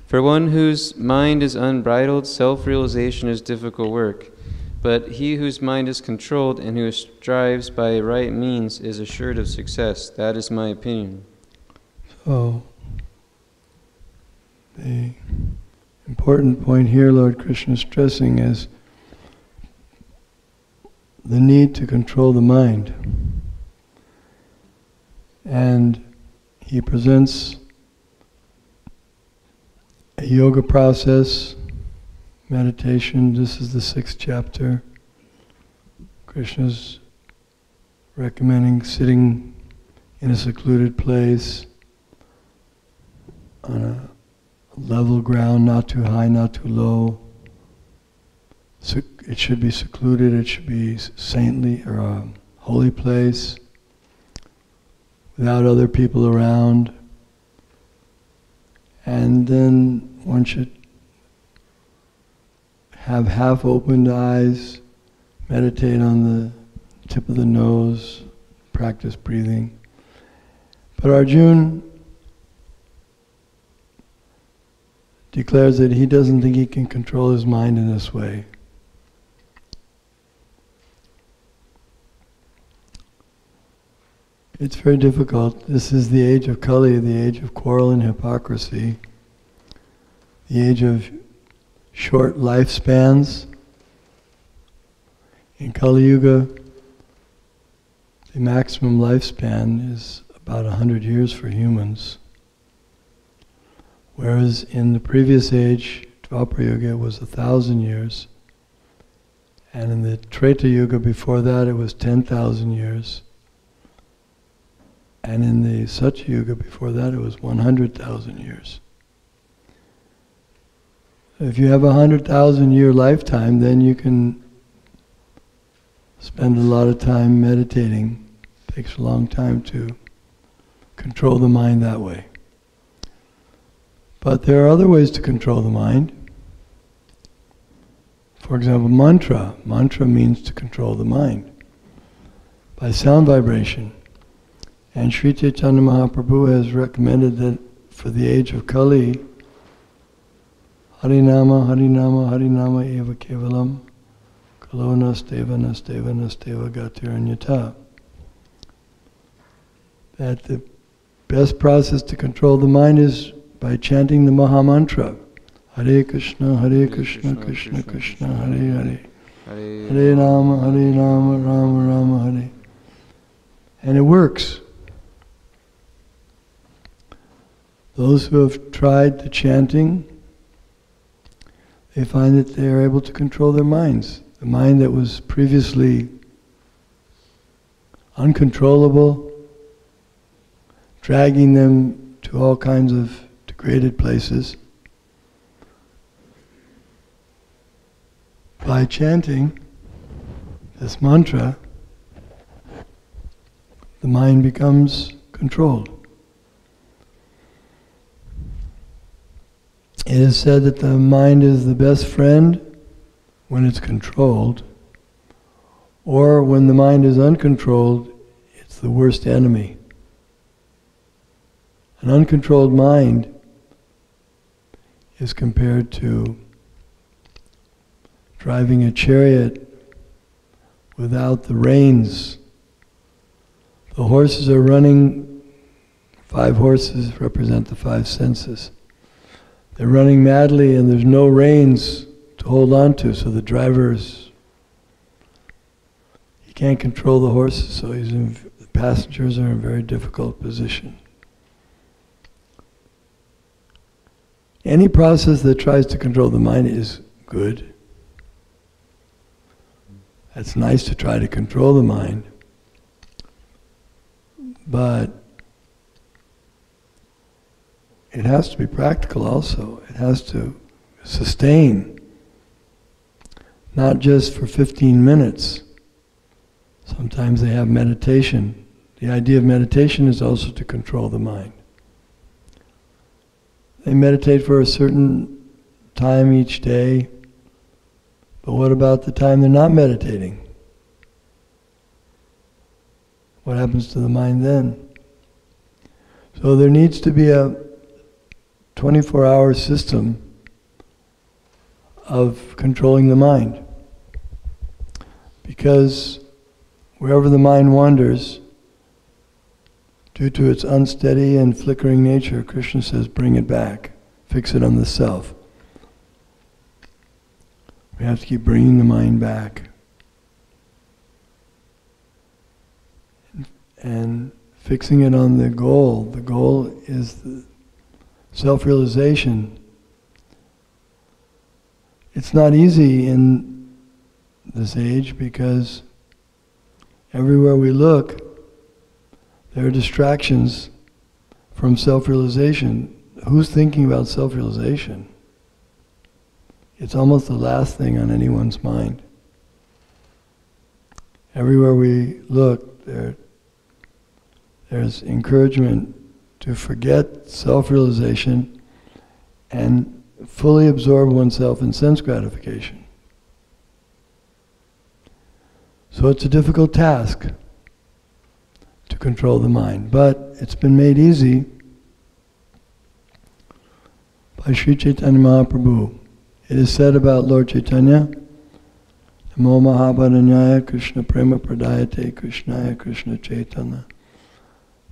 For one whose mind is unbridled, self-realization is difficult work. But he whose mind is controlled and who strives by right means is assured of success. That is my opinion. So, the important point here Lord Krishna is stressing is the need to control the mind. And he presents a yoga process, meditation. This is the 6th chapter. Krishna's recommending sitting in a secluded place on a level ground, not too high, not too low. It should be secluded, it should be saintly or a holy place without other people around. And then one should have half-opened eyes, meditate on the tip of the nose, practice breathing. But Arjuna declares that he doesn't think he can control his mind in this way. It's very difficult. This is the age of Kali, the age of quarrel and hypocrisy, the age of short lifespans. In Kali Yuga, the maximum lifespan is about 100 years for humans. Whereas in the previous age, Dvapara Yuga, it was 1,000 years. And in the Treta Yuga before that, it was 10,000 years. And in the Satya Yuga before that, it was 100,000 years. If you have a 100,000-year lifetime, then you can spend a lot of time meditating. It takes a long time to control the mind that way. But there are other ways to control the mind. For example, mantra. Mantra means to control the mind by sound vibration. And Sri Chaitanya Mahaprabhu has recommended that for the age of Kali, Harinama, Harinama, Harinama eva kevalam, kalo nasteva, nasteva, nasteva gatiranyata. That the best process to control the mind is by chanting the Maha Mantra. Hare Krishna, Krishna, Krishna, Hare Hare. Hare Rama, Rama Rama, Hare. And it works. Those who have tried the chanting, they find that they are able to control their minds. The mind that was previously uncontrollable, dragging them to all kinds of degraded places. By chanting this mantra, the mind becomes controlled. It is said that the mind is the best friend when it's controlled, or when the mind is uncontrolled, it's the worst enemy. An uncontrolled mind is compared to driving a chariot without the reins. The horses are running, 5 horses represent the 5 senses. They're running madly and there's no reins to hold on to, so the he can't control the horses, so the passengers are in a very difficult position. Any process that tries to control the mind is good. It's nice to try to control the mind, but it has to be practical also. It has to sustain, not just for 15 minutes. Sometimes they have meditation. The idea of meditation is also to control the mind. They meditate for a certain time each day, but what about the time they're not meditating? What happens to the mind then? So there needs to be a 24-hour system of controlling the mind. Because wherever the mind wanders, due to its unsteady and flickering nature, Krishna says, bring it back, fix it on the self. We have to keep bringing the mind back. And fixing it on the goal. The goal is the self-realization. It's not easy in this age because everywhere we look, there are distractions from self-realization. Who's thinking about self-realization? It's almost the last thing on anyone's mind. Everywhere we look, there's encouragement to forget self-realization and fully absorb oneself in sense gratification. So it's a difficult task to control the mind, but it's been made easy by Sri Chaitanya Mahaprabhu. It is said about Lord Chaitanya, Namo Mahabharanyaya Krishna Prema Pradayate Krishnaya Krishna Chaitanya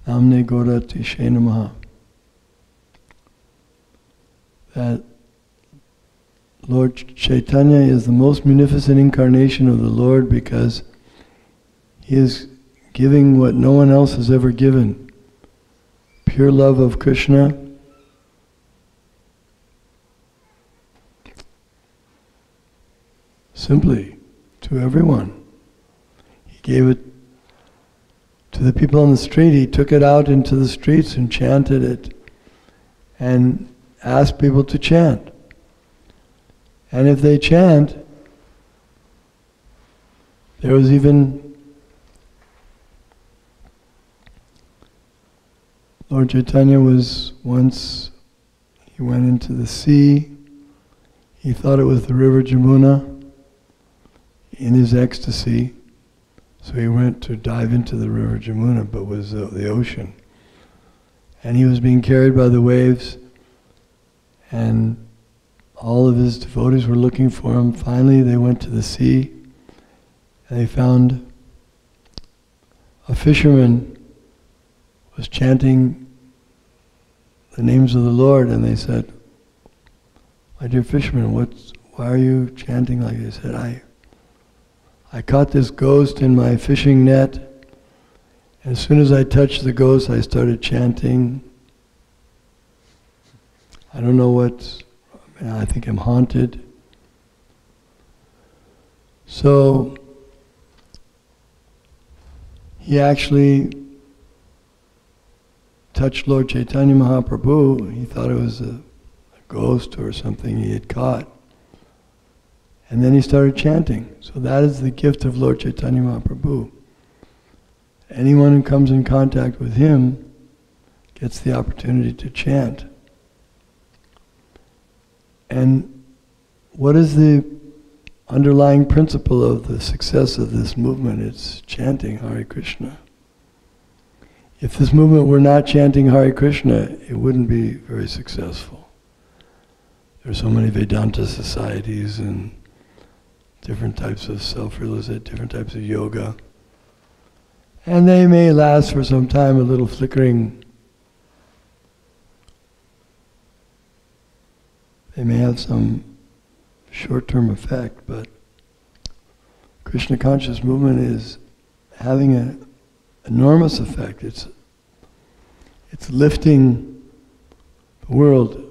Namne Gaurati She Namaha. That Lord Chaitanya is the most munificent incarnation of the Lord because he is giving what no one else has ever given. Pure love of Krishna. Simply to everyone. He gave it to the people on the street. He took it out into the streets and chanted it and asked people to chant. And if they chant, there was even Lord Chaitanya was once, he went into the sea, he thought it was the river Jamuna in his ecstasy, so he went to dive into the river Jamuna, but was the ocean. And he was being carried by the waves, and all of his devotees were looking for him. Finally they went to the sea, and they found a fisherman was chanting the names of the Lord, and they said, "My dear fisherman, why are you chanting like this?" He said, I caught this ghost in my fishing net, and as soon as I touched the ghost, I started chanting. I don't know I think I'm haunted. So he actually touched Lord Chaitanya Mahaprabhu. He thought it was a ghost or something he had caught. And then he started chanting. So that is the gift of Lord Chaitanya Mahaprabhu. Anyone who comes in contact with him gets the opportunity to chant. And what is the underlying principle of the success of this movement? It's chanting Hare Krishna. If this movement were not chanting Hare Krishna, it wouldn't be very successful. There are so many Vedanta societies and different types of self-realization, different types of yoga. And they may last for some time, a little flickering. They may have some short-term effect, but Krishna conscious movement is having an enormous effect. It's lifting the world.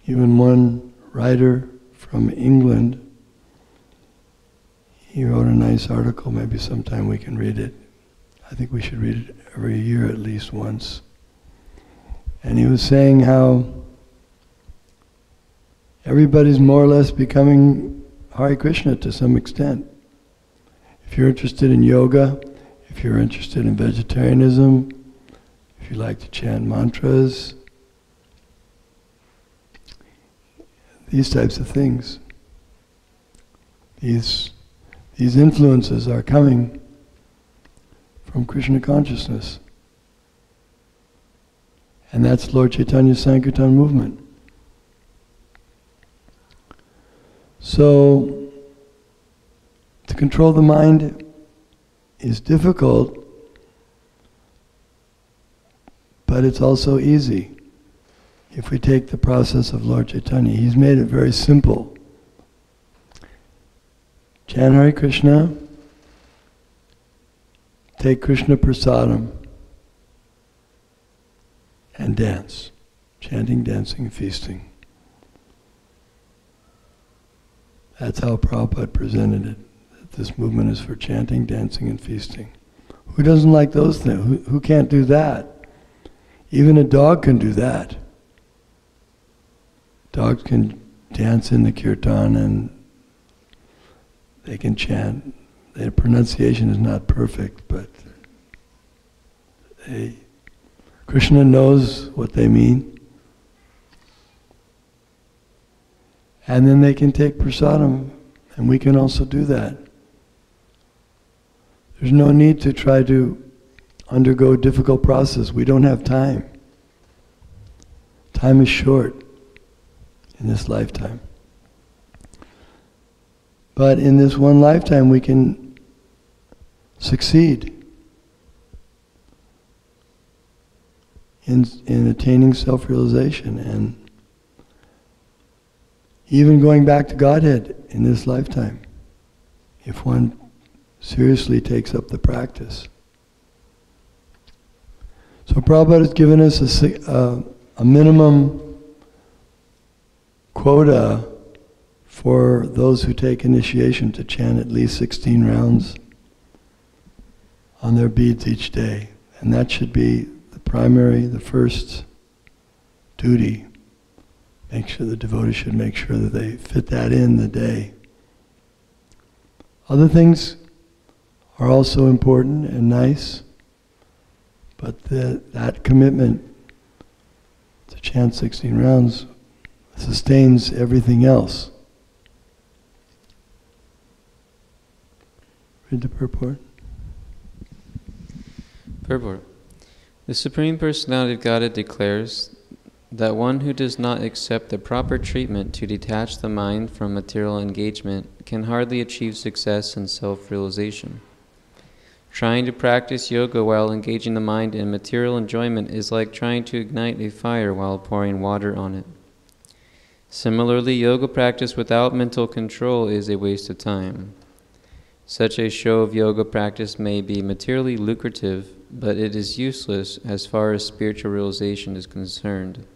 Even one writer from England, he wrote a nice article, maybe sometime we can read it. I think we should read it every year at least once. And he was saying how everybody's more or less becoming Hare Krishna to some extent. If you're interested in yoga, if you're interested in vegetarianism, if you like to chant mantras, these types of things. These influences are coming from Krishna consciousness. And that's Lord Chaitanya's Sankirtan movement. So, to control the mind is difficult, but it's also easy. If we take the process of Lord Chaitanya, he's made it very simple. Chant Hare Krishna, take Krishna Prasadam, and dance. Chanting, dancing, feasting. That's how Prabhupada presented it. That this movement is for chanting, dancing, and feasting. Who doesn't like those things? Who can't do that? Even a dog can do that. Dogs can dance in the kirtan and they can chant. Their pronunciation is not perfect, but Krishna knows what they mean. And then they can take prasadam, and we can also do that. There's no need to try to undergo a difficult process. We don't have time. Time is short in this lifetime. But in this one lifetime we can succeed in attaining self-realization and even going back to Godhead in this lifetime, if one seriously takes up the practice. So Prabhupada has given us a minimum quota for those who take initiation to chant at least 16 rounds on their beads each day. And that should be the first duty. Make sure the devotee should make sure that they fit that in the day. Other things are also important and nice, but that commitment to chant 16 rounds sustains everything else. Read the purport. Purport. The Supreme Personality of Godhead declares that one who does not accept the proper treatment to detach the mind from material engagement can hardly achieve success in self-realization. Trying to practice yoga while engaging the mind in material enjoyment is like trying to ignite a fire while pouring water on it. Similarly, yoga practice without mental control is a waste of time. Such a show of yoga practice may be materially lucrative, but it is useless as far as spiritual realization is concerned.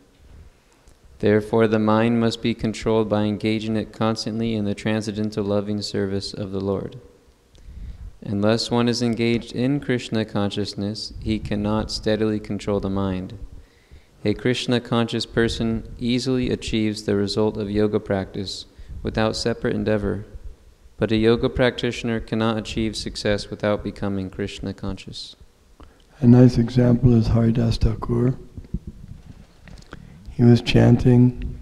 Therefore, the mind must be controlled by engaging it constantly in the transcendental loving service of the Lord. Unless one is engaged in Krishna consciousness, he cannot steadily control the mind. A Krishna-conscious person easily achieves the result of yoga practice without separate endeavor, but a yoga practitioner cannot achieve success without becoming Krishna-conscious. A nice example is Haridas Thakur. He was chanting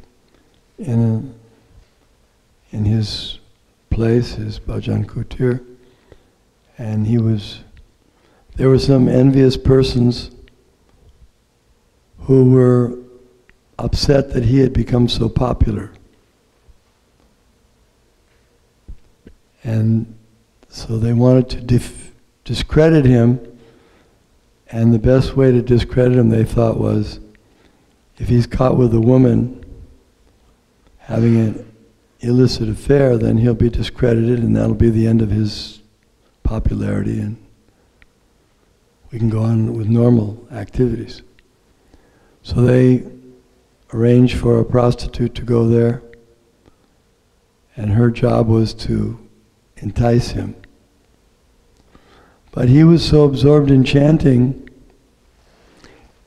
in his place, his bhajan kutir, and there were some envious persons who were upset that he had become so popular. And so they wanted to discredit him, and the best way to discredit him, they thought, was if he's caught with a woman having an illicit affair, then he'll be discredited and that'll be the end of his popularity and we can go on with normal activities. So they arranged for a prostitute to go there, and her job was to entice him. But he was so absorbed in chanting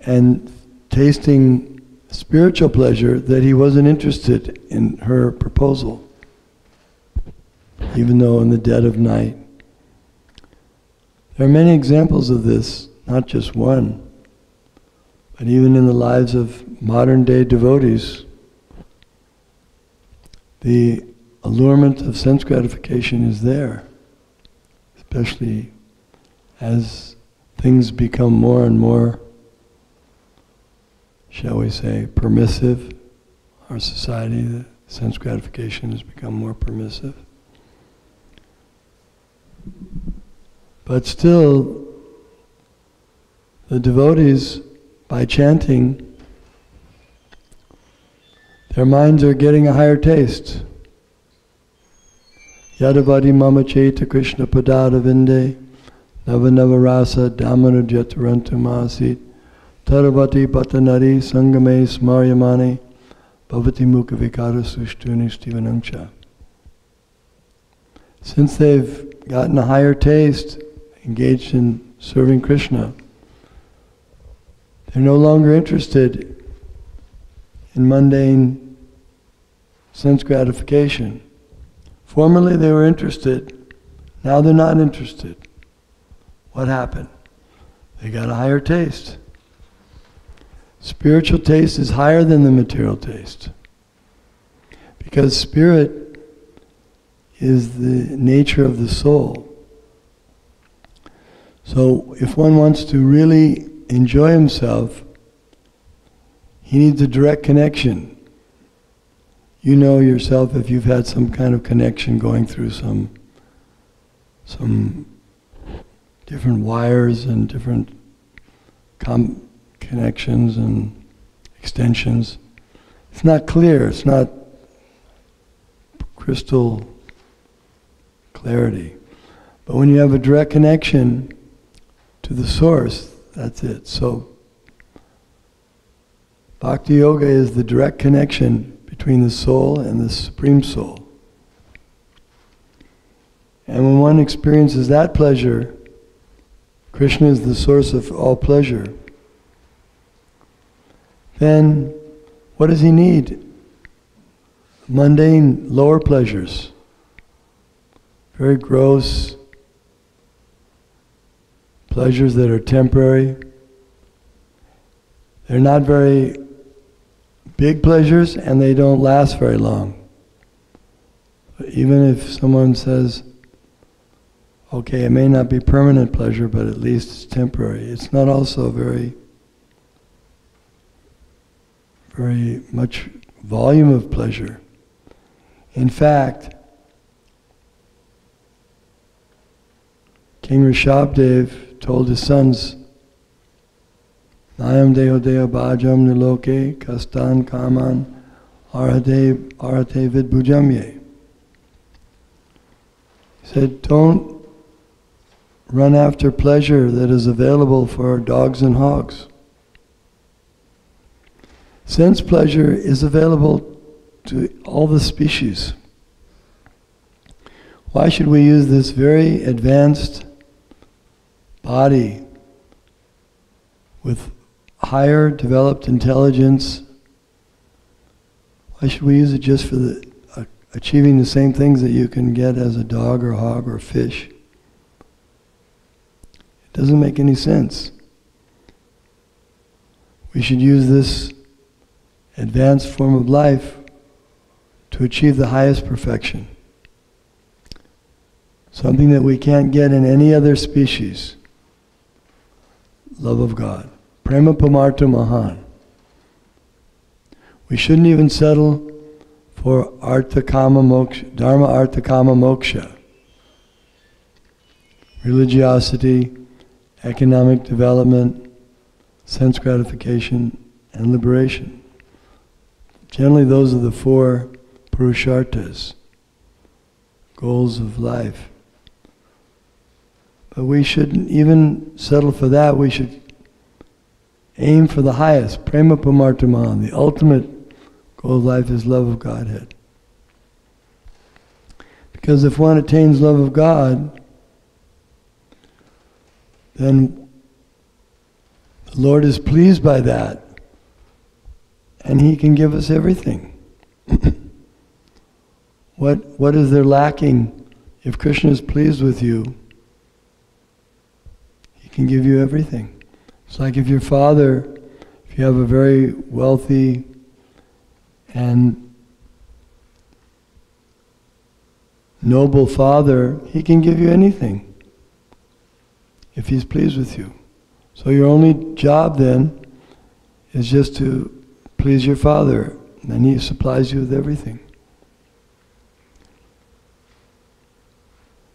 and tasting spiritual pleasure that he wasn't interested in her proposal, even though in the dead of night. There are many examples of this, not just one, but even in the lives of modern day devotees. the allurement of sense gratification is there, especially as things become more and more, shall we say, permissive. Our society, the sense gratification has become more permissive. But still, the devotees, by chanting, their minds are getting a higher taste. Yadavadi mama cheta Krishna padada vinde nava nava rasa damanu jatarantu masit taravati patanari sangame smaryamani bhavati mukha vikara sushtuni stivanamcha. Since they've gotten a higher taste, engaged in serving Krishna, they're no longer interested in mundane sense gratification. Formerly they were interested, now they're not interested. What happened? They got a higher taste. Spiritual taste is higher than the material taste, because spirit is the nature of the soul. So if one wants to really enjoy himself, he needs a direct connection. You know yourself if you've had some kind of connection going through some different wires and different connections and extensions. It's not clear, it's not crystal clarity. But when you have a direct connection to the source, that's it. So Bhakti Yoga is the direct connection between the soul and the Supreme Soul. And when one experiences that pleasure, Krishna is the source of all pleasure, then what does he need? Mundane, lower pleasures. Very gross pleasures that are temporary. They're not very big pleasures and they don't last very long. But even if someone says, okay, it may not be permanent pleasure, but at least it's temporary, it's not also very much volume of pleasure. In fact, King Rishabdev told his sons, Nayam deho deho bhajam niloke kastan kaman arhate vidbhujamye. He said, don't run after pleasure that is available for dogs and hogs. Sense pleasure is available to all the species. Why should we use this very advanced body with higher developed intelligence? Why should we use it just for achieving the same things that you can get as a dog or hog or fish? It doesn't make any sense. We should use this advanced form of life to achieve the highest perfection. Something that we can't get in any other species. Love of God. Prema Pamartha Mahan. We shouldn't even settle for Artha Kama Moksha, Dharma Artha Kama Moksha. Religiosity, economic development, sense gratification, and liberation. Generally those are the four purusharthas, goals of life. But we shouldn't even settle for that. We should aim for the highest. Prema Pamartha Mahan. The ultimate goal of life is love of Godhead. Because if one attains love of God, then the Lord is pleased by that. And He can give us everything. What is there lacking? If Krishna is pleased with you, He can give you everything. It's like if your father, if you have a very wealthy and noble Father, He can give you anything if He's pleased with you. So your only job then is just to please your Father, and He supplies you with everything.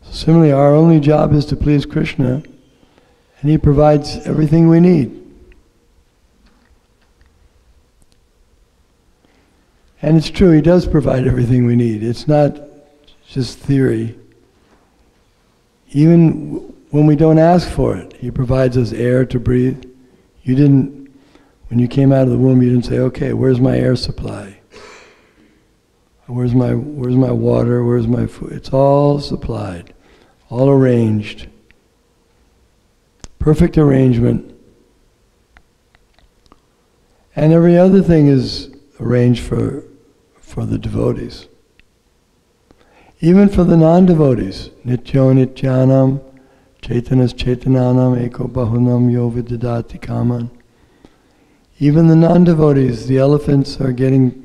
So similarly, our only job is to please Krishna, and He provides everything we need. And it's true, He does provide everything we need. It's not just theory. Even when we don't ask for it, He provides us air to breathe. You didn't, when you came out of the womb, you didn't say, okay, where's my air supply? Where's my water? Where's my food? It's all supplied, all arranged. Perfect arrangement. And every other thing is arranged for the devotees. Even for the non-devotees. Nityo nityanam, chaitanas chaitananam, eko bahunam yo vidadati kaman. Even the non-devotees, the elephants are getting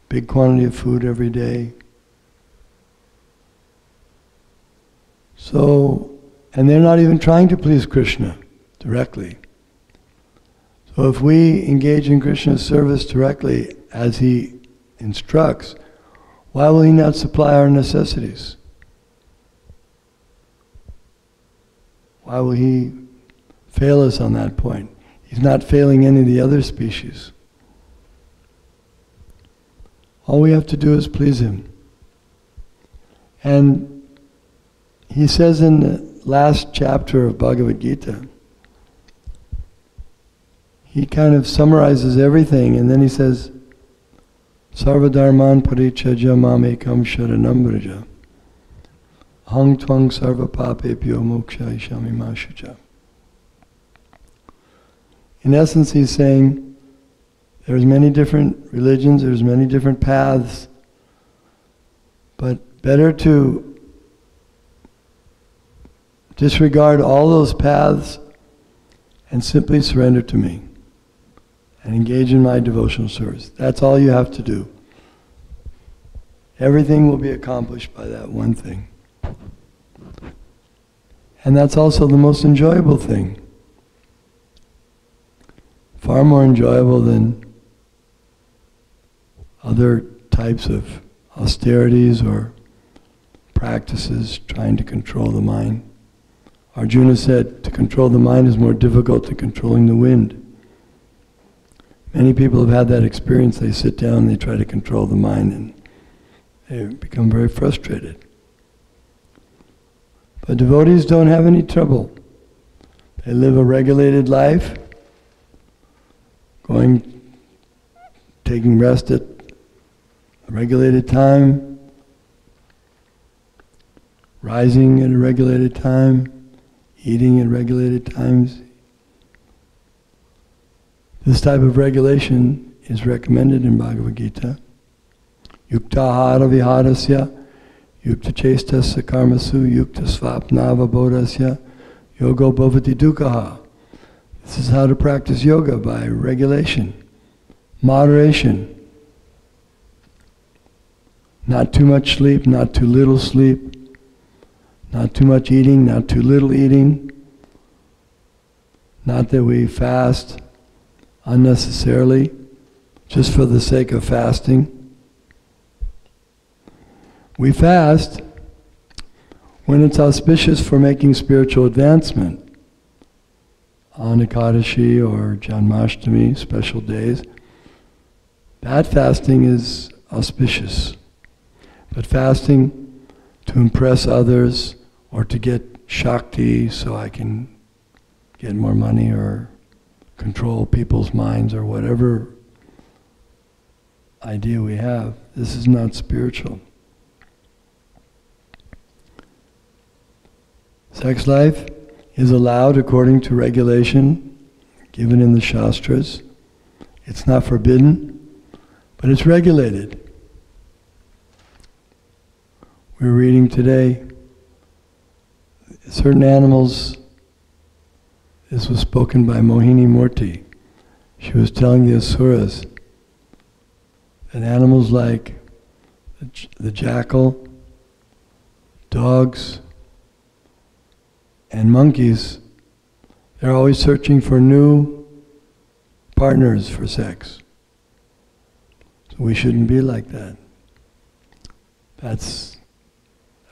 big quantity of food every day. So, and they're not even trying to please Krishna directly. So if we engage in Krishna's service directly as He instructs, why will He not supply our necessities? Why will He fail us on that point? He's not failing any of the other species. All we have to do is please Him. And He says in the last chapter of Bhagavad-Gītā, He kind of summarizes everything, and then He says, Sarva dharman parichaja mamekam sharanam vraja. Hang tvang sarva papebhyo moksha ishamimāshaja. In essence, He's saying, there's many different religions, there's many different paths, but better to disregard all those paths and simply surrender to me and engage in my devotional service. That's all you have to do. Everything will be accomplished by that one thing. And that's also the most enjoyable thing. Far more enjoyable than other types of austerities or practices trying to control the mind. Arjuna said, to control the mind is more difficult than controlling the wind. Many people have had that experience. They sit down, they try to control the mind, and they become very frustrated. But devotees don't have any trouble. They live a regulated life, taking rest at a regulated time, rising at a regulated time, eating at regulated times. This type of regulation is recommended in Bhagavad-Gītā. Yuktahara viharasya, yukta chestasya karmasu, yukta svapnava bodhasya, yogo bhavati dukkhaha. This is how to practice yoga, by regulation, moderation. Not too much sleep, not too little sleep, not too much eating, not too little eating. Not that we fast unnecessarily, just for the sake of fasting. We fast when it's auspicious for making spiritual advancement. On Ekadashi or Janmashtami, special days, that fasting is auspicious. But fasting to impress others or to get Shakti so I can get more money or control people's minds or whatever idea we have, this is not spiritual. Sex life is allowed according to regulation given in the Shastras. It's not forbidden, but it's regulated. We're reading today, certain animals, this was spoken by Mohini Murti. She was telling the Asuras that animals like the jackal dogs and monkeys, they're always searching for new partners for sex. So we shouldn't be like that. That's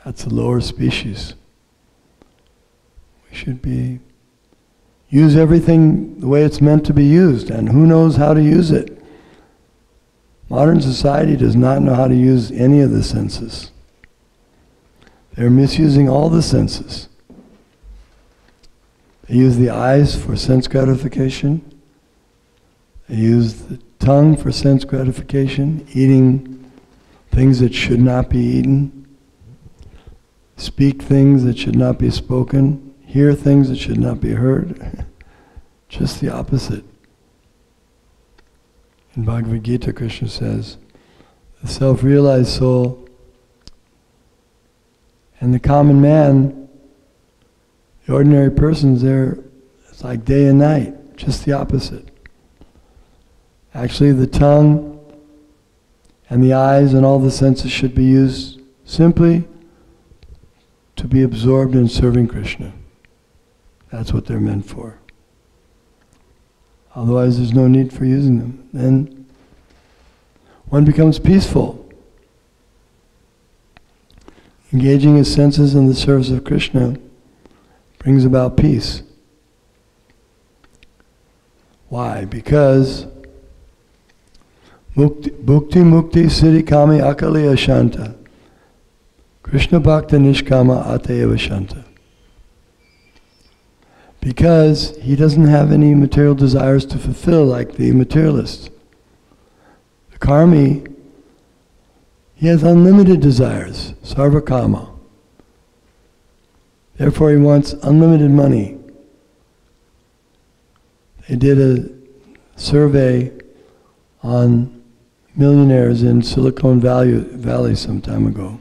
a lower species. We should use everything the way it's meant to be used, and who knows how to use it. Modern society does not know how to use any of the senses. They're misusing all the senses. They use the eyes for sense gratification. They use the tongue for sense gratification, eating things that should not be eaten, speak things that should not be spoken, hear things that should not be heard. Just the opposite. In Bhagavad-Gītā, Krishna says, the self-realized soul and the common man, the ordinary person's there, it's like day and night, just the opposite. Actually, the tongue and the eyes and all the senses should be used simply to be absorbed in serving Krishna. That's what they're meant for. Otherwise, there's no need for using them. Then one becomes peaceful. Engaging his senses in the service of Krishna brings about peace. Why? Because Bhukti Mukti Siddhi Kami Akali Ashanta Krishna Bhakta Nishkama Ateva Shanta. Because he doesn't have any material desires to fulfill like the materialist. The karmi, he has unlimited desires, sarvakama. Therefore he wants unlimited money. They did a survey on millionaires in Silicon Valley some time ago.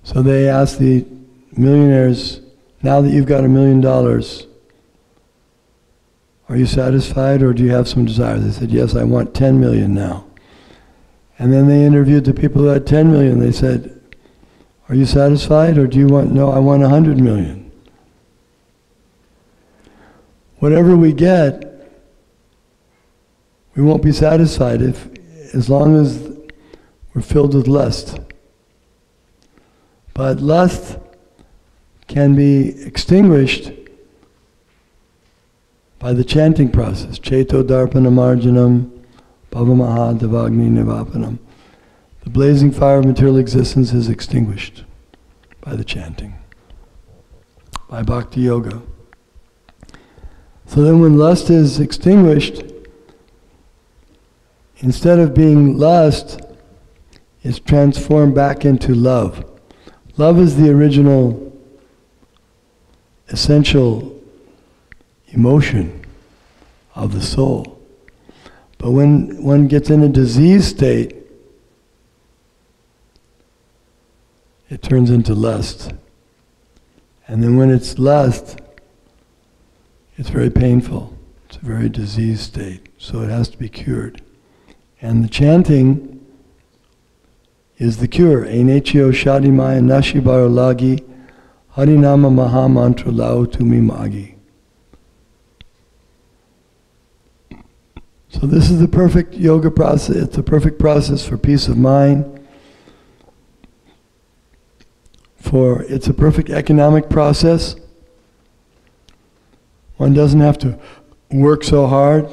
So they asked the millionaires, now that you've got $1 million, are you satisfied or do you have some desires? They said, yes, I want 10 million now. And then they interviewed the people who had 10 million. They said, are you satisfied or do you want, no, I want 100 million. Whatever we get, we won't be satisfied as long as we're filled with lust. But lust can be extinguished by the chanting process. Cheto darpana marjanam bhavamaha devagni nivapanam. The blazing fire of material existence is extinguished by the chanting, by bhakti yoga. So then when lust is extinguished, instead of being lust, it's transformed back into love. Love is the original essential emotion of the soul. But when one gets in a diseased state, it turns into lust. And then when it's lust, it's very painful. It's a very diseased state. So it has to be cured. And the chanting is the cure. Einechio Shadimaya Nashibaro Lagi Harinama Mahamantra Lao Tumi Magi. So this is the perfect yoga process. It's the perfect process for peace of mind. It's a perfect economic process. One doesn't have to work so hard.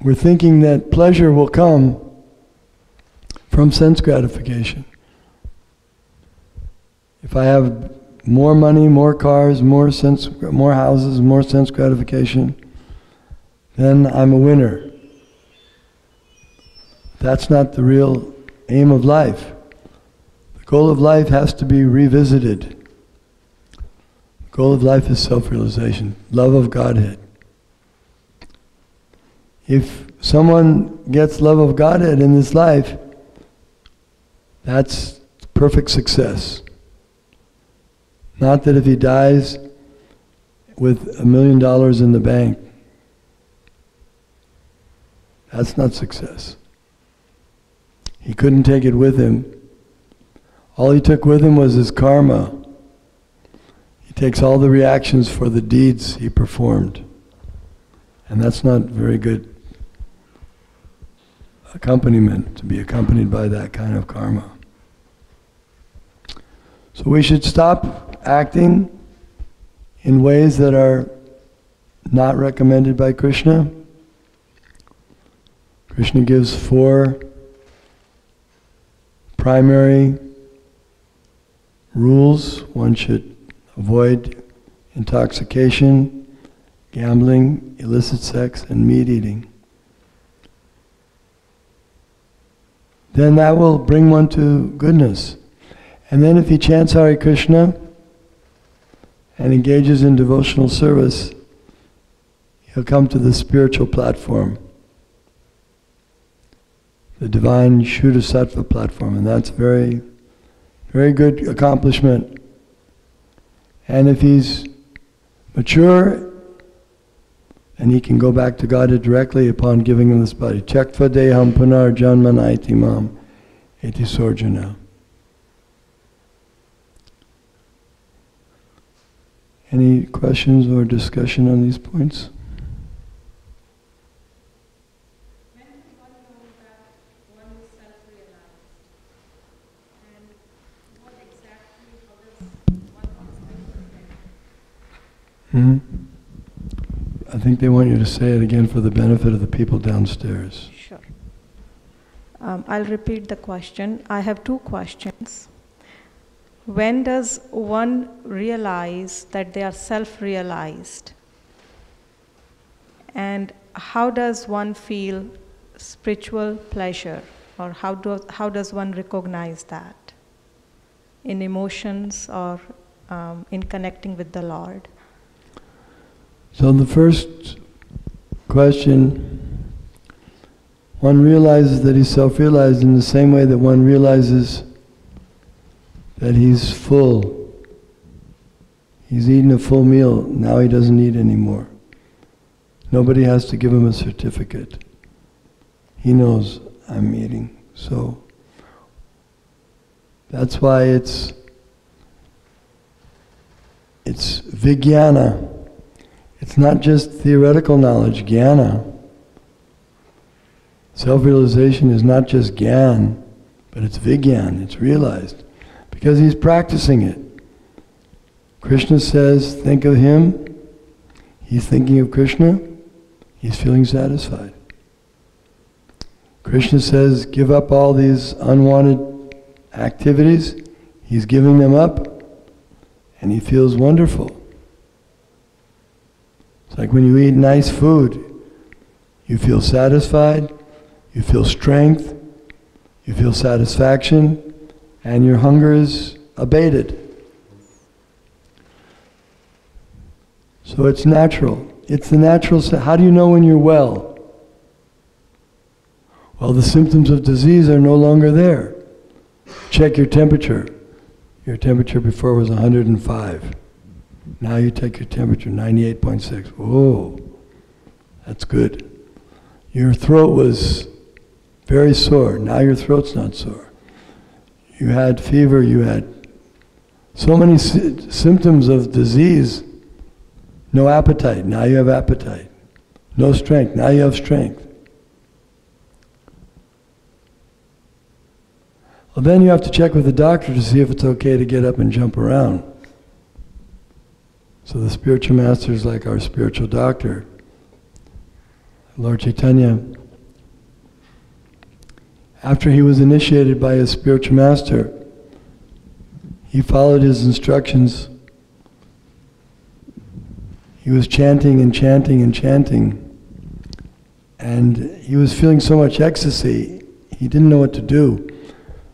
We're thinking that pleasure will come from sense gratification. If I have more money, more cars, more houses, more sense gratification, then I'm a winner. That's not the real aim of life. The goal of life has to be revisited. The goal of life is self-realization, love of Godhead. If someone gets love of Godhead in this life, that's perfect success. Not that if he dies with $1 million in the bank, that's not success. He couldn't take it with him. All he took with him was his karma. He takes all the reactions for the deeds he performed. And that's not very good accompaniment, to be accompanied by that kind of karma. So we should stop acting in ways that are not recommended by Krishna. Krishna gives 4 primary rules. One should avoid intoxication, gambling, illicit sex, and meat eating. Then that will bring one to goodness. And then if he chants Hare Krishna and engages in devotional service, he'll come to the spiritual platform, the divine Shuddha Sattva platform, and that's very, very good accomplishment. And if he's mature, and he can go back to Godhead directly upon giving him this body. Tyaktva deham punar janmana iti mam iti sorjana. Any questions or discussion on these points? When does one know that one is self-realized? And what exactly, how does one expect to I think they want you to say it again for the benefit of the people downstairs. Sure. I'll repeat the question. I have 2 questions. When does one realize that they are self-realized? And how does one feel spiritual pleasure? Or how does one recognize that? In emotions or in connecting with the Lord? So the first question, one realizes that he's self-realized in the same way that one realizes that he's full. He's eaten a full meal, now he doesn't eat anymore. Nobody has to give him a certificate. He knows, I'm eating. So that's why it's vijnana. It's not just theoretical knowledge, jnana. Self-realization is not just jnana, but it's vijnana, it's realized. Because he's practicing it. Krishna says, think of him, he's thinking of Krishna, he's feeling satisfied. Krishna says, give up all these unwanted activities, he's giving them up, and he feels wonderful. It's like when you eat nice food, you feel satisfied, you feel strength, you feel satisfaction, and your hunger is abated. So it's natural. It's the natural. How do you know when you're well? Well, the symptoms of disease are no longer there. Check your temperature. Your temperature before was 105. Now you take your temperature, 98.6. Whoa, that's good. Your throat was very sore. Now your throat's not sore. You had fever, you had so many symptoms of disease. No appetite, now you have appetite. No strength, now you have strength. Well, then you have to check with the doctor to see if it's okay to get up and jump around. So the spiritual master is like our spiritual doctor. Lord Chaitanya, after he was initiated by his spiritual master, he followed his instructions. He was chanting and chanting and chanting, and he was feeling so much ecstasy, he didn't know what to do.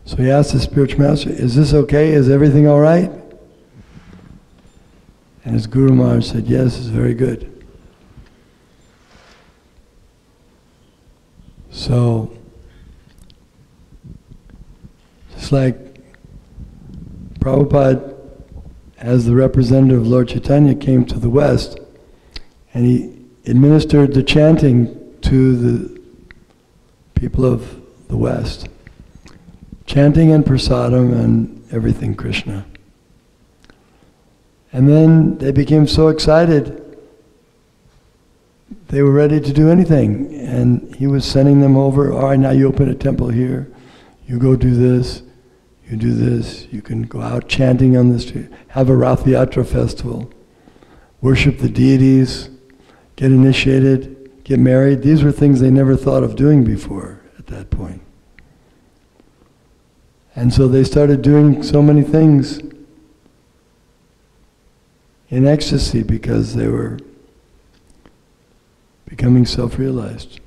So he asked the spiritual master, is this okay? Is everything all right? And his Guru Maharaj said, yes, it's very good. So, just like Prabhupada, as the representative of Lord Chaitanya, came to the West, and he administered the chanting to the people of the West. chanting and prasadam and everything Krishna. And then they became so excited, they were ready to do anything. And he was sending them over, all right, now you open a temple here, you go do this, you do this, you can go out chanting on the street, have a Rath Yatra festival, worship the deities, get initiated, get married. These were things they never thought of doing before at that point. And so they started doing so many things in ecstasy because they were becoming self-realized.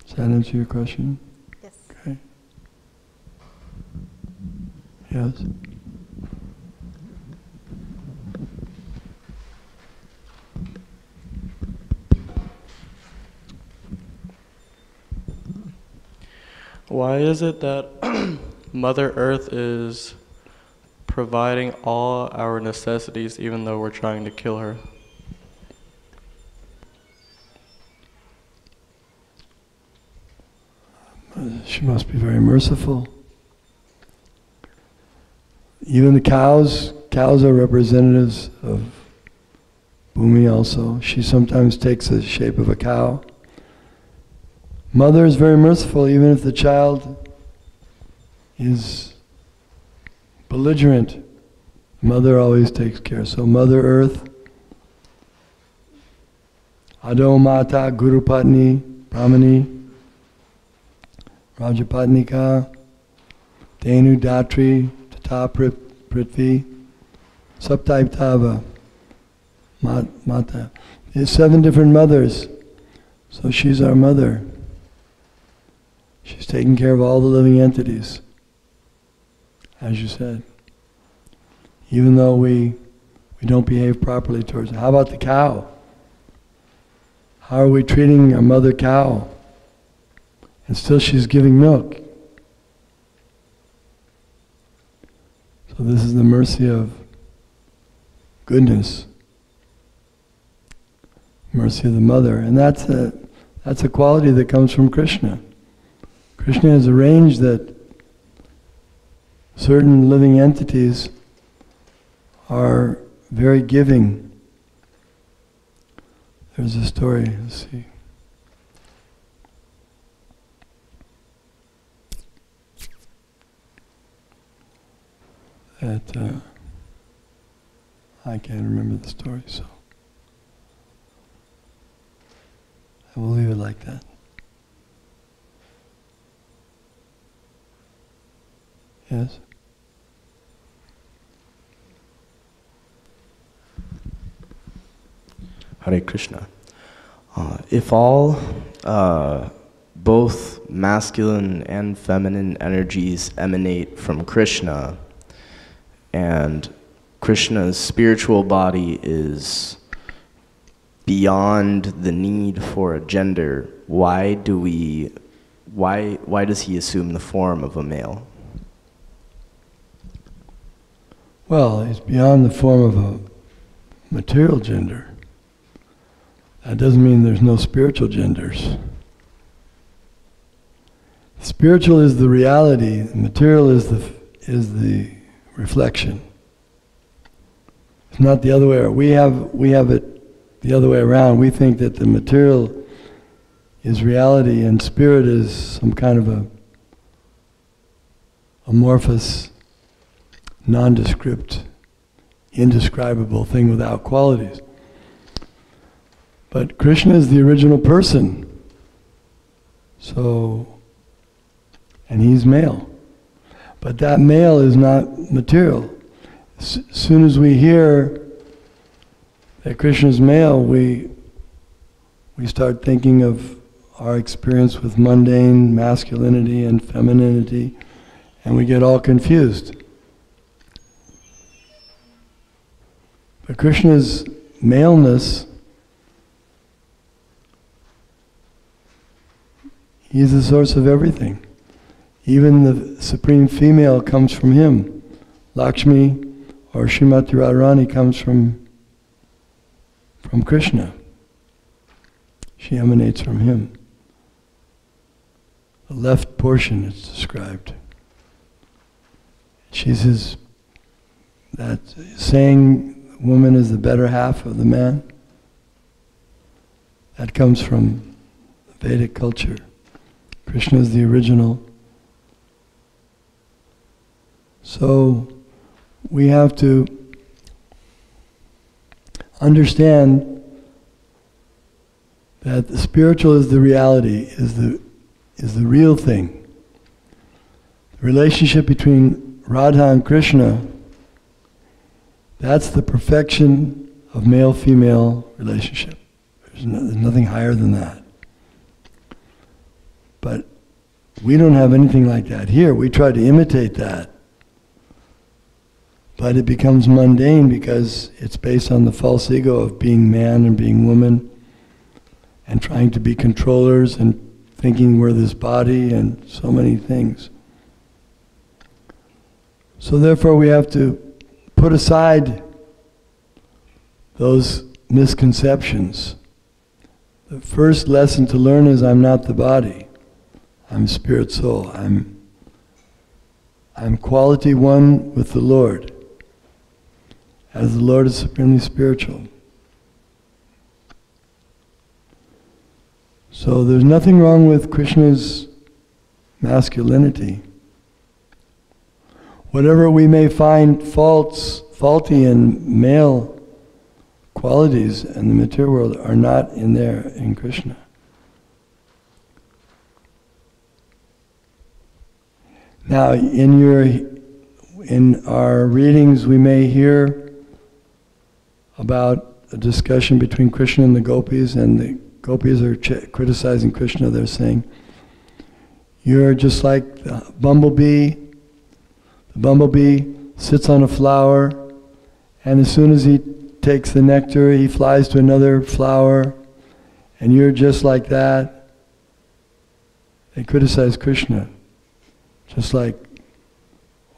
Does that answer your question? Yes. Okay. Yes? Why is it that Mother Earth is providing all our necessities even though we're trying to kill her? She must be very merciful. Even the cows are representatives of Bhumi also. She sometimes takes the shape of a cow. Mother is very merciful even if the child is belligerent. Mother always takes care. So Mother Earth, Ado Mata, Guru Patni, Brahmani, Rajapatnika, Denu Datri, Tata Prithvi, Saptaiptava, Mata. There's 7 different mothers, so she's our mother. She's taking care of all the living entities, as you said. Even though we don't behave properly towards her. How about the cow? How are we treating our mother cow? And still she's giving milk. So this is the mercy of goodness. Mercy of the mother. And that's a quality that comes from Krishna. Krishna has arranged that certain living entities are very giving. There's a story, let's see. That I can't remember the story, so I will leave it like that. Yes? Hare Krishna. If all both masculine and feminine energies emanate from Krishna, and Krishna's spiritual body is beyond the need for a gender, why does he assume the form of a male? Well, he's beyond the form of a material gender. That doesn't mean there's no spiritual genders. Spiritual is the reality, material is the reflection. It's not the other way around. We have it the other way around. We think that the material is reality and spirit is some kind of a amorphous, nondescript, indescribable thing without qualities. But Krishna is the original person. So, and he's male. But that male is not material. As soon as we hear that Krishna is male, we start thinking of our experience with mundane masculinity and femininity, and we get all confused. But Krishna's maleness, he's the source of everything. Even the supreme female comes from him. Lakshmi or Srimati Radharani comes from Krishna. She emanates from him. the left portion it's described. She says that saying woman is the better half of the man, that comes from the Vedic culture. Krishna is the original. So we have to understand that the spiritual is the reality, is the real thing. The relationship between Radha and Krishna, that's the perfection of male-female relationship. There's nothing higher than that. But we don't have anything like that here. We try to imitate that. But it becomes mundane because it's based on the false ego of being man and being woman and trying to be controllers and thinking we're this body and so many things. So therefore we have to put aside those misconceptions. The first lesson to learn is I'm not the body. I'm spirit soul. I'm quality one with the Lord, as the Lord is supremely spiritual. So there's nothing wrong with Krishna's masculinity. Whatever we may find faulty in male qualities in the material world are not in there in Krishna. Now, in our readings, we may hear about a discussion between Krishna and the gopis, and the gopis are criticizing Krishna. They're saying, "You're just like the bumblebee. The bumblebee sits on a flower, and as soon as he takes the nectar, he flies to another flower, and you're just like that." They criticize Krishna, just like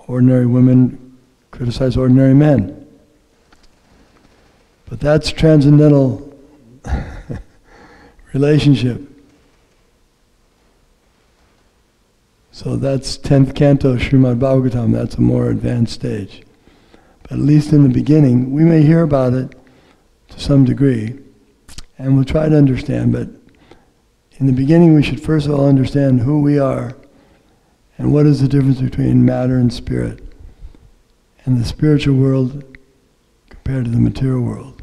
ordinary women criticize ordinary men. But that's transcendental relationship. So that's 10th canto, Srimad Bhagavatam, that's a more advanced stage. But at least in the beginning, we may hear about it to some degree, and we'll try to understand, but in the beginning we should first of all understand who we are, and what is the difference between matter and spirit, and the spiritual world compared to the material world.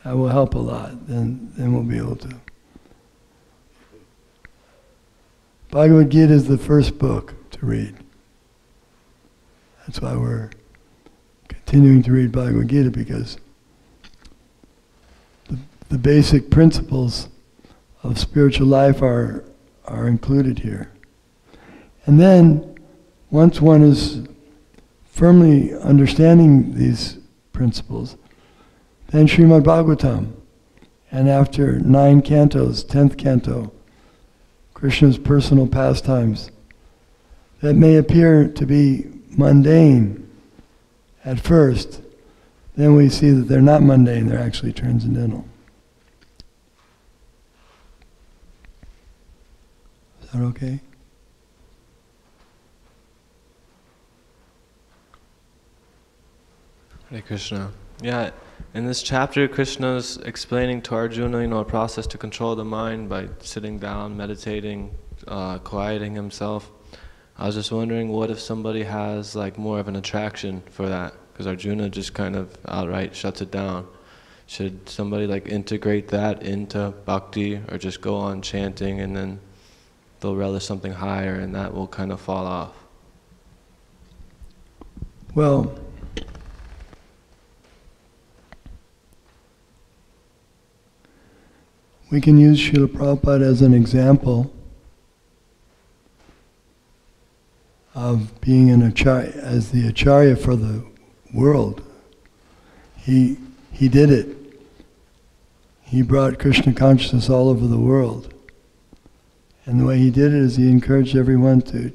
That will help a lot, then we'll be able to. Bhagavad-Gītā is the first book to read. That's why we're continuing to read Bhagavad-Gītā, because the basic principles of spiritual life are included here. And then, once one is firmly understanding these principles, then Srimad Bhagavatam, and after 9 cantos, 10th canto, Krishna's personal pastimes, that may appear to be mundane at first, then we see that they're not mundane, they're actually transcendental. Is that okay? Hare Krishna. Yeah, in this chapter, Krishna's explaining to Arjuna, a process to control the mind by sitting down, meditating, quieting himself. I was just wondering, what if somebody has more of an attraction for that? Because Arjuna just kind of outright shuts it down. Should somebody integrate that into bhakti, or just go on chanting and then they'll relish something higher and that will kind of fall off? Well, we can use Srila Prabhupada as an example of being an acharya, as the acharya for the world. He did it. He brought Krishna consciousness all over the world. And the way he did it is he encouraged everyone to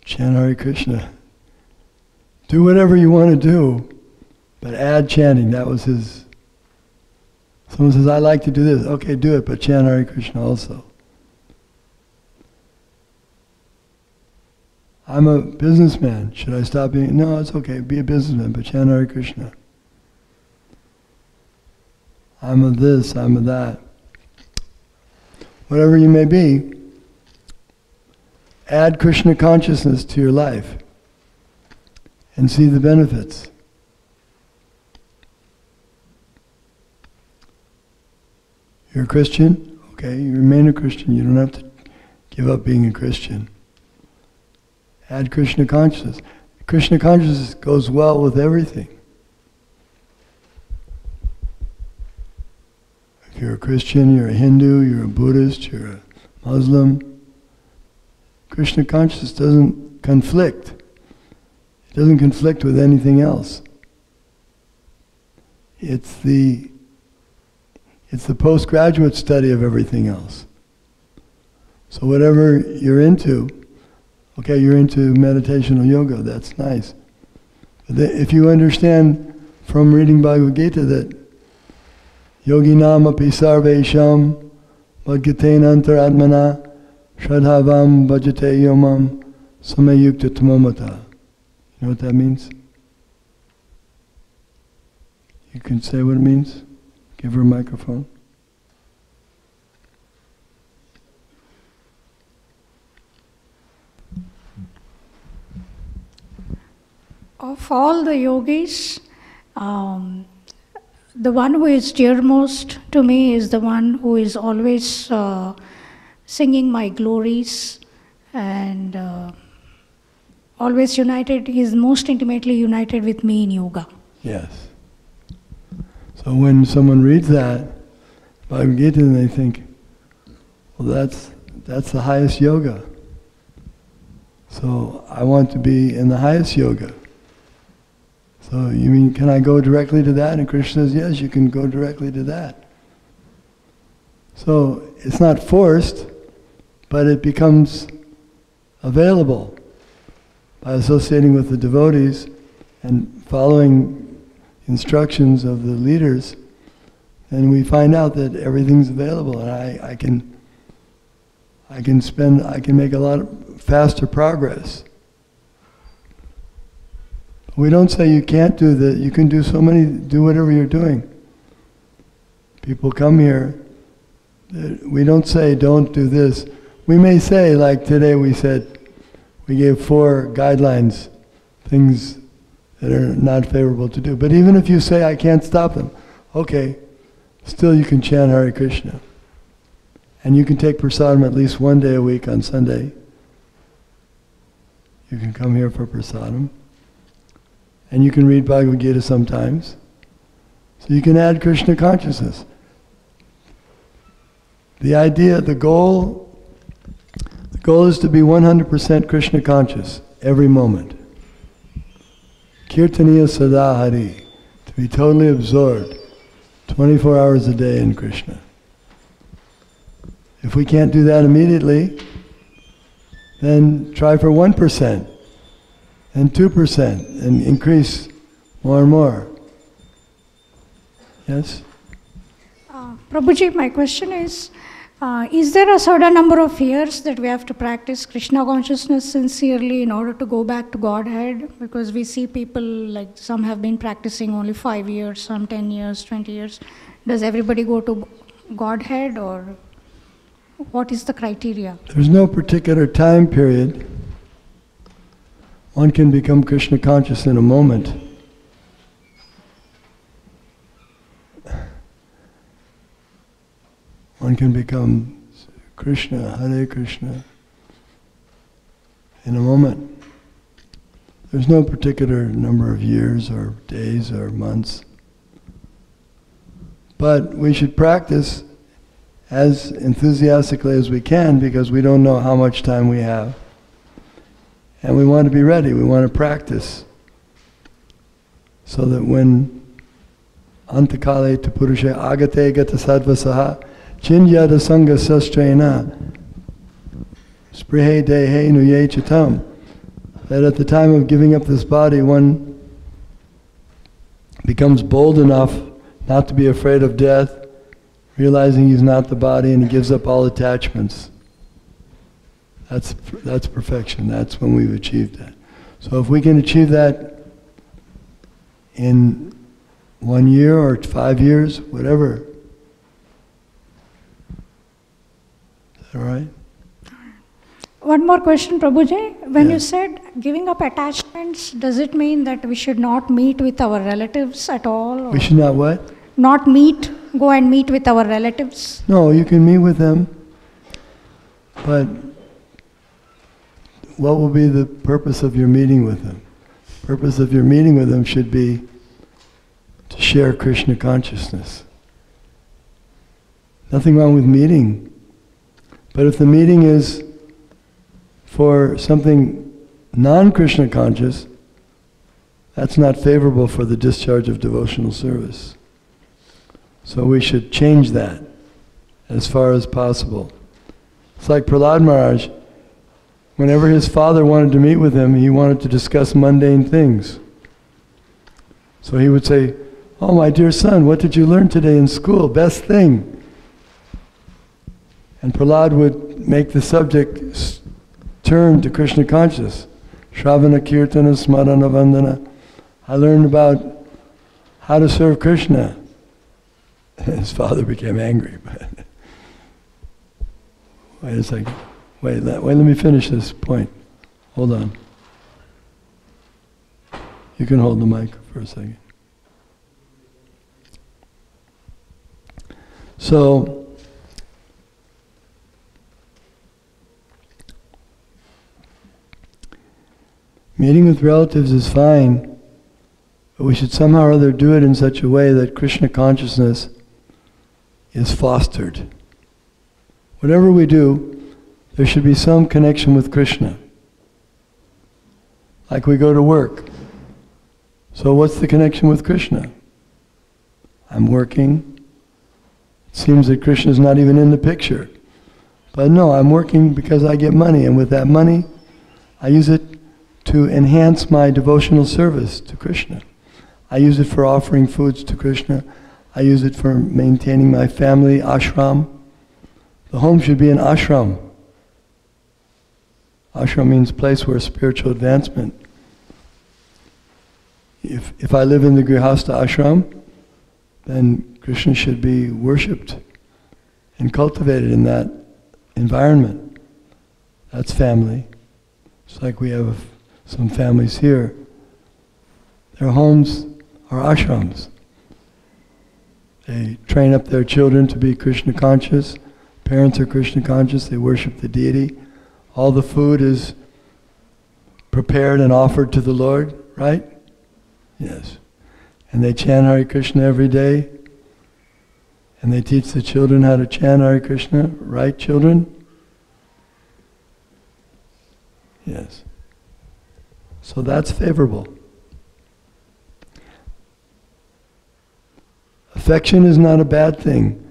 chant Hare Krishna. Do whatever you want to do, but add chanting. That was his Someone says, I like to do this. Okay, do it, but chant Hare Krishna also. I'm a businessman. Should I stop being? No, it's okay. Be a businessman, but chant Hare Krishna. I'm a this, I'm a that. Whatever you may be, add Krishna consciousness to your life and see the benefits. You're a Christian? Okay, you remain a Christian. You don't have to give up being a Christian. Add Krishna consciousness. Krishna consciousness goes well with everything. If you're a Christian, you're a Hindu, you're a Buddhist, you're a Muslim, Krishna consciousness doesn't conflict. It doesn't conflict with anything else. It's the postgraduate study of everything else. So whatever you're into, okay, you're into meditation or yoga, that's nice. But if you understand from reading Bhagavad-Gītā that yoginam api sarvesham madgatena antaratmana shradhavam bhajate yomam samayukta tamamata. You know what that means? You can say what it means? Give her a microphone. Of all the yogis, the one who is dearmost to me is the one who is always singing my glories and always united. He is most intimately united with me in yoga. Yes. So when someone reads that Bhagavad-Gītā, they think, well, that's the highest yoga. So I want to be in the highest yoga. So you mean, can I go directly to that? And Krishna says, yes, you can go directly to that. So it's not forced, but it becomes available by associating with the devotees and following instructions of the leaders. And we find out that everything's available, and I can make a lot of faster progress. We don't say you can't do that. You can do whatever you're doing. People come here. We don't say don't do this. We may say, like today we said, we gave 4 guidelines, things that are not favorable to do. But even if you say I can't stop them, okay, still you can chant Hare Krishna. And you can take prasadam at least 1 day a week on Sunday. You can come here for prasadam. And you can read Bhagavad-Gītā sometimes. So you can add Krishna consciousness. The goal is to be 100% Krishna conscious every moment. Kirtaniya sada hari, to be totally absorbed 24 hours a day in Krishna. If we can't do that immediately, then try for 1%. And 2%, and increase more and more. Yes? Prabhuji, my question is there a certain number of years that we have to practice Krishna consciousness sincerely in order to go back to Godhead? Because we see people, like some have been practicing only 5 years, some 10 years, 20 years. Does everybody go to Godhead, or what is the criteria? There's no particular time period. One can become Krishna conscious in a moment. One can become Krishna, Hare Krishna, in a moment. There's no particular number of years or days or months. But we should practice as enthusiastically as we can, because we don't know how much time we have. And we want to be ready, we want to practice, so that when antakale tu purusha agate gata sadvasaha chinyada sangha sastrena sprihe dehe nuye chitam, that at the time of giving up this body, one becomes bold enough not to be afraid of death, realizing he's not the body and he gives up all attachments. That's perfection. That's when we've achieved that. So if we can achieve that in 1 year or 5 years, whatever. Is that all right? One more question, Prabhuji. When Yeah. you said giving up attachments, does it mean that we should not meet with our relatives at all? We should not what? Not go and meet with our relatives? No, you can meet with them, but what will be the purpose of your meeting with them? The purpose of your meeting with them should be to share Krishna consciousness. Nothing wrong with meeting, but if the meeting is for something non-Krishna conscious, that's not favorable for the discharge of devotional service. So we should change that as far as possible. It's like Prahlad Maharaj. Whenever his father wanted to meet with him, he wanted to discuss mundane things. So he would say, "Oh, my dear son, what did you learn today in school? Best thing." And Prahlad would make the subject turn to Krishna conscious. Shravana Kirtana Smarana Vandana. I learned about how to serve Krishna. His father became angry. But wait a second. Wait, let me finish this point. Hold on. You can hold the mic for a second. So, meeting with relatives is fine, but we should somehow or other do it in such a way that Krishna consciousness is fostered. Whatever we do, there should be some connection with Krishna. Like we go to work. So what's the connection with Krishna? I'm working. It seems that Krishna is not even in the picture. But no, I'm working because I get money, and with that money, I use it to enhance my devotional service to Krishna. I use it for offering foods to Krishna. I use it for maintaining my family ashram. The home should be an ashram. Ashram means place where spiritual advancement. If I live in the Grihastha ashram, then Krishna should be worshipped and cultivated in that environment. That's family. It's like we have some families here. Their homes are ashrams. They train up their children to be Krishna conscious. Parents are Krishna conscious. They worship the deity. All the food is prepared and offered to the Lord, right? Yes. And they chant Hare Krishna every day. And they teach the children how to chant Hare Krishna, right, children? Yes. So that's favorable. Affection is not a bad thing.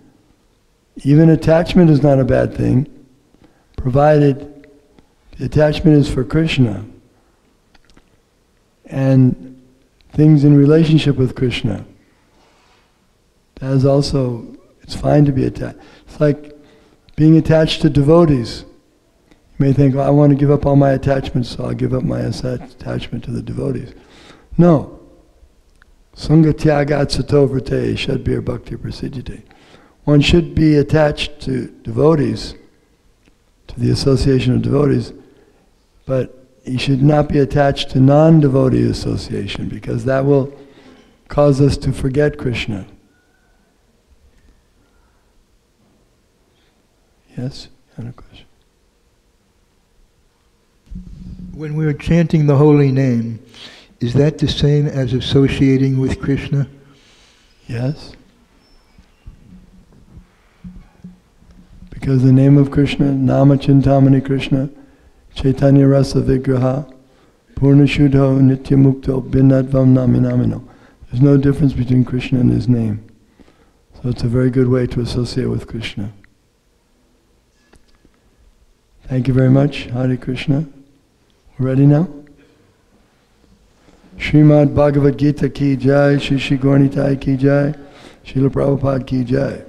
Even attachment is not a bad thing, provided the attachment is for Krishna and things in relationship with Krishna. That is also, it's fine to be attached. It's like being attached to devotees. You may think, I want to give up all my attachments, so I'll give up my attachment to the devotees. No. Sangha tyagat sato vrte shadbir bhakti prasiddhite. One should be attached to devotees, to the association of devotees, but he should not be attached to non-devotee association, because that will cause us to forget Krishna. Yes? You had a question? When we're chanting the holy name, is that the same as associating with Krishna? Yes. Because the name of Krishna, Nama Chintamani Krishna, Chaitanya Rasa Vigraha, Purna Shuddho Nitya Mukto Binadvam Naminamino. There's no difference between Krishna and his name. So it's a very good way to associate with Krishna. Thank you very much. Hare Krishna. We're ready now? Srimad Bhagavad-Gītā ki jai, Shri Gaura Nitai ki jai, Srila Prabhupada ki jai.